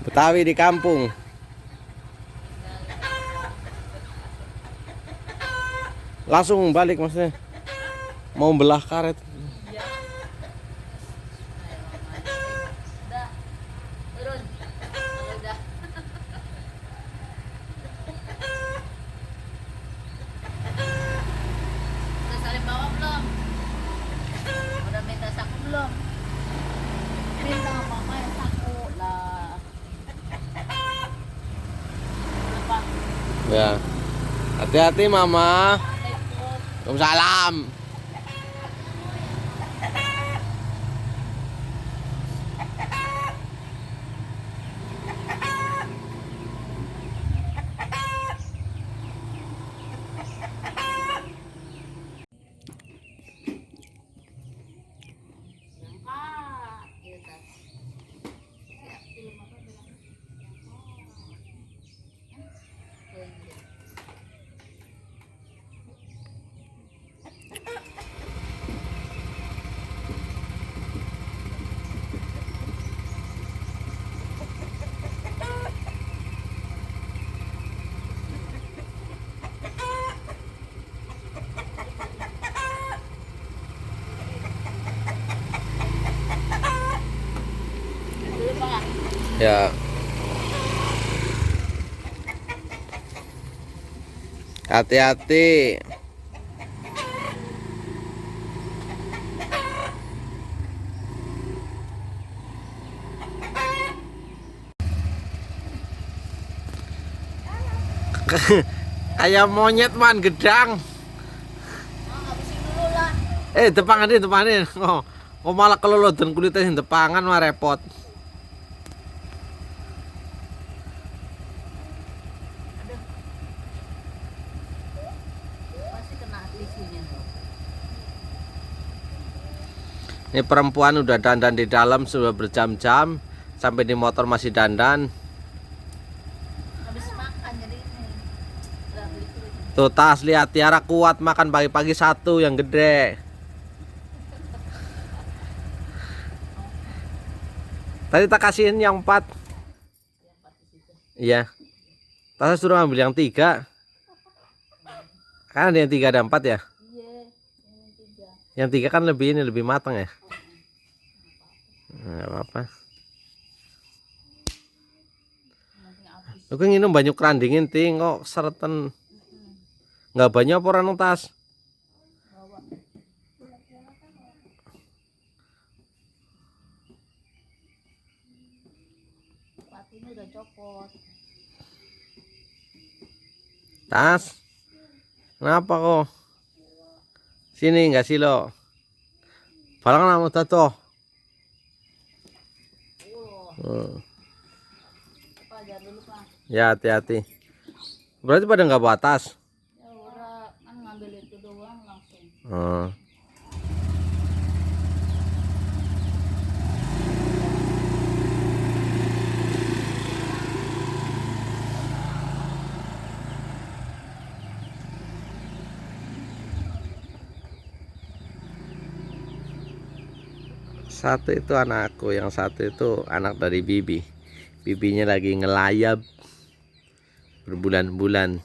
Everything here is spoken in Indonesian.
Betawi di kampung. Langsung balik maksudnya. Mau belah karet. Udah, turun. Udah. Udah saling bawa belum? Udah minta saku belum? Minta mama yang saku lah. Lupa. Ya. Hati-hati mama. Ikut. Waalaikumsalam. Iya, Tas. Siap, film apa bilang? Oh, iya. Dulu, Pak. Ya. Hati-hati. Ayam monyet man gedang. Oh, habisin dulu lah. Depangan. Oh malah kelolodan kulitnya sing depangan mah repot. Aduh. Pasti kena tisunya tuh. Ini perempuan udah dandan di dalam sudah berjam-jam, sampai di motor masih dandan. Habis makan jadi ini. Udah beli kulit. Tuh Tas, lihat Tiara kuat makan pagi-pagi satu yang gede. Tadi tak kasihin yang 4. Iya. Tas suruh ambil yang 3. Kan ada yang 3 ada 4 ya. Iya, yang 3. Yang 3 kan lebih matang ya. Nggak apa-apa. Nanti habis. Lu kan minum banyak kerandingin ting kok seretan. Nggak banyak apa orang Tas. Bawa. Sepatunya udah copot. Tas. Kenapa kok? Sini nggak sih lo? Balang namu tato. Pak, jangan dulu, Pak. Ya hati-hati. Berarti pada nggak batas. Ya udah, kan ngambil itu doang langsung. Oh. Satu itu anakku, yang satu itu anak dari bibi. Bibinya lagi ngelayap berbulan-bulan.